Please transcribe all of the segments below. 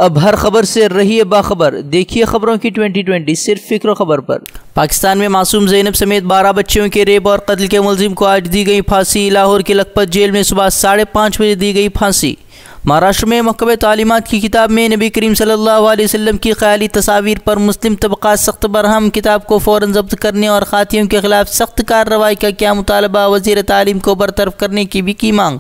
अब हर खबर से रहिए बाखबर। देखिए खबरों की 2020 सिर्फ फिक्र खबर पर। पाकिस्तान में मासूम ज़ैनब समेत 12 बच्चियों के रेप और कत्ल के मुलजिम को आज दी गई फांसी। लाहौर की लखपत जेल में सुबह 5:30 बजे दी गई फांसी। महाराष्ट्र में महकमे तालीमात की किताब में नबी करीम सल्लल्लाहु अलैहि वसल्लम की ख्याली तस्वीर पर मुस्लिम तबका सख्त बरहम। किताब को फ़ौरन जब्त करने और खातियों के खिलाफ सख्त कार्रवाई का क्या मुतालबा। वज़ीर तालीम को बरतरफ करने की भी की मांग।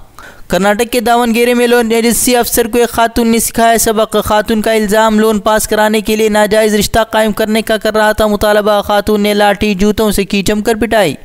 कर्नाटक के दावनगेरे में लोन एजेंसी अफसर को एक खातून ने सिखाया सबक। खातून का इल्ज़ाम लोन पास कराने के लिए नाजायज़ रिश्ता कायम करने का कर रहा था मुतालबा। खातून ने लाठी जूतों से की जमकर पिटाई।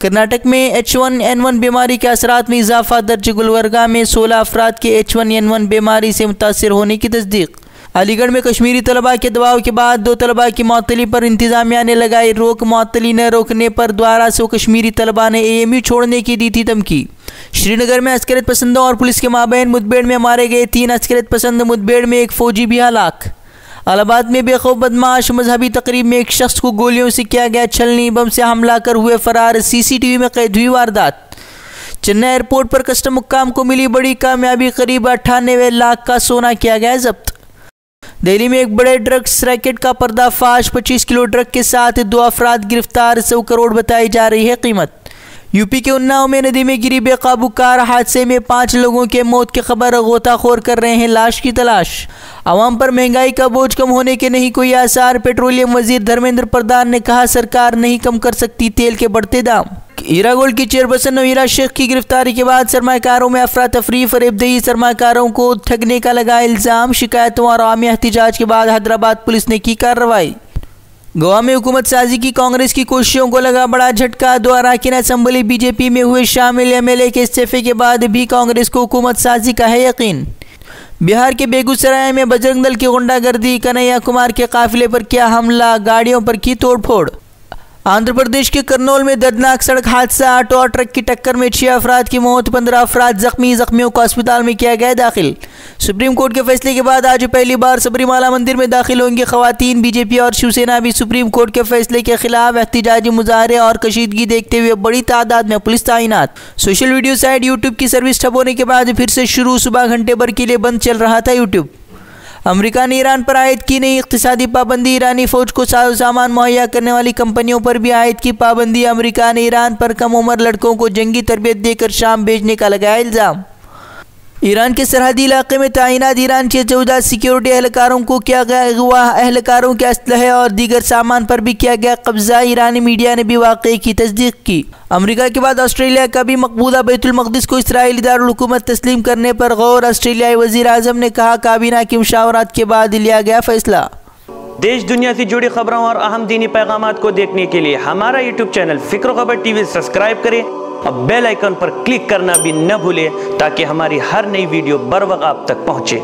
कर्नाटक में H1N1 बीमारी के असरात में इजाफा दर्ज। गुलबर्गा में 16 अफराद के H1N1 बीमारी से मुतासर होने की तस्दीक। अलीगढ़ में कश्मीरी तलबा के दबाव के बाद 2 तलबा की मअतली पर इंतजामिया ने लगाई रोक। मअतली न रोकने पर द्वारा से कश्मीरी तलबा ने AMU छोड़ने की दी थी धमकी। श्रीनगर में अस्करियत पसंदों और पुलिस के माबैन मुठभेड़ में मारे गए 3 अस्करियत पसंद। मुठभेड़ में एक फौजी भी हलाक। इलाहाबाद में बेखौफ बदमाश मजहबी तकरीब में एक शख्स को गोलियों से किया गया छलनी। बम से हमला कर हुए फरार। CCTV में कैद हुई वारदात। चेन्नई एयरपोर्ट पर कस्टम हुक्काम को मिली बड़ी कामयाबी। करीब 98 लाख का सोना किया गया जब्त। दिल्ली में एक बड़े ड्रग्स रैकेट का पर्दाफाश। 25 किलो ड्रग के साथ 2 अफराद गिरफ्तार। 100 करोड़ बताई जा रही है कीमत। यूपी के उन्नाव में नदी में गिरी बेकाबू कार। हादसे में 5 लोगों के मौत की खबर। गोताखोर कर रहे हैं लाश की तलाश। आवाम पर महंगाई का बोझ कम होने के नहीं कोई आसार। पेट्रोलियम वजीर धर्मेंद्र प्रधान ने कहा सरकार नहीं कम कर सकती तेल के बढ़ते दाम। हीरा गोल्ड की चेयरपर्सन नवीरा शेख की गिरफ्तारी के बाद सरमाकारों में अफरा तफरी। फरेबदही सरमाकारों को ठगने का लगा इल्ज़ाम। शिकायतों और आमी एहतजाज के बाद हैदराबाद पुलिस ने की कार्रवाई। गोवा में हुकूमत साजी की कांग्रेस की कोशिशों को लगा बड़ा झटका। 2 अरकान असम्बली BJP में हुए शामिल। MLA के इस्तीफे के बाद भी कांग्रेस को हुकूमत साजी का है यकीन। बिहार के बेगूसराय में बजरंग दल की गुंडागर्दी। कन्हैया कुमार के काफिले पर किया हमला। गाड़ियों पर की तोड़फोड़। आंध्र प्रदेश के करनौल में दर्दनाक सड़क हादसा। ऑटो और ट्रक की टक्कर में 6 अफराद की मौत। 15 अफराद जख्मी। जख्मियों को अस्पताल में किया गया दाखिल। सुप्रीम कोर्ट के फैसले के बाद आज पहली बार सबरीमाला मंदिर में दाखिल होंगी खवातीन। BJP और शिवसेना भी सुप्रीम कोर्ट के फैसले के खिलाफ एहतजाजी मुजाहरे और कशीदगी देखते हुए बड़ी तादाद में पुलिस तैनात। सोशल वीडियो साइट YouTube की सर्विस ठप होने के बाद फिर से शुरू। सुबह घंटे भर के लिए बंद चल रहा था YouTube। अमेरिका ने ईरान पर आयद की नई इक्तिसादी पाबंदी। ईरानी फौज को सामान मुहैया करने वाली कंपनियों पर भी आयद की पाबंदी। अमेरिका ने ईरान पर कम उम्र लड़कों को जंगी तरबियत देकर शाम भेजने का लगाया इल्ज़ाम। ईरान के सरहदी इलाके में तैनात ईरान के 14 सिक्योरिटी एहलकारों को किया गया अगवा। एहलकारों के असलहे और दीगर सामान पर भी किया गया कब्जा। ईरानी मीडिया ने भी वाक़े की तस्दीक की। अमेरिका के बाद ऑस्ट्रेलिया का भी मकबूजा बैतुल मक़दिस को इस्राईली दारुल हुकूमत तस्लीम करने पर गौर। ऑस्ट्रेलियाई वज़ीर आज़म ने कहा काबीना की मुशावरात के बाद लिया गया फैसला। देश दुनिया से जुड़ी खबरों और अहम दीनी पैगामात को देखने के लिए हमारा YouTube चैनल फिक्र खबर TV सब्सक्राइब करें और बेल आइकन पर क्लिक करना भी न भूलें ताकि हमारी हर नई वीडियो बर वक्त आप तक पहुँचे।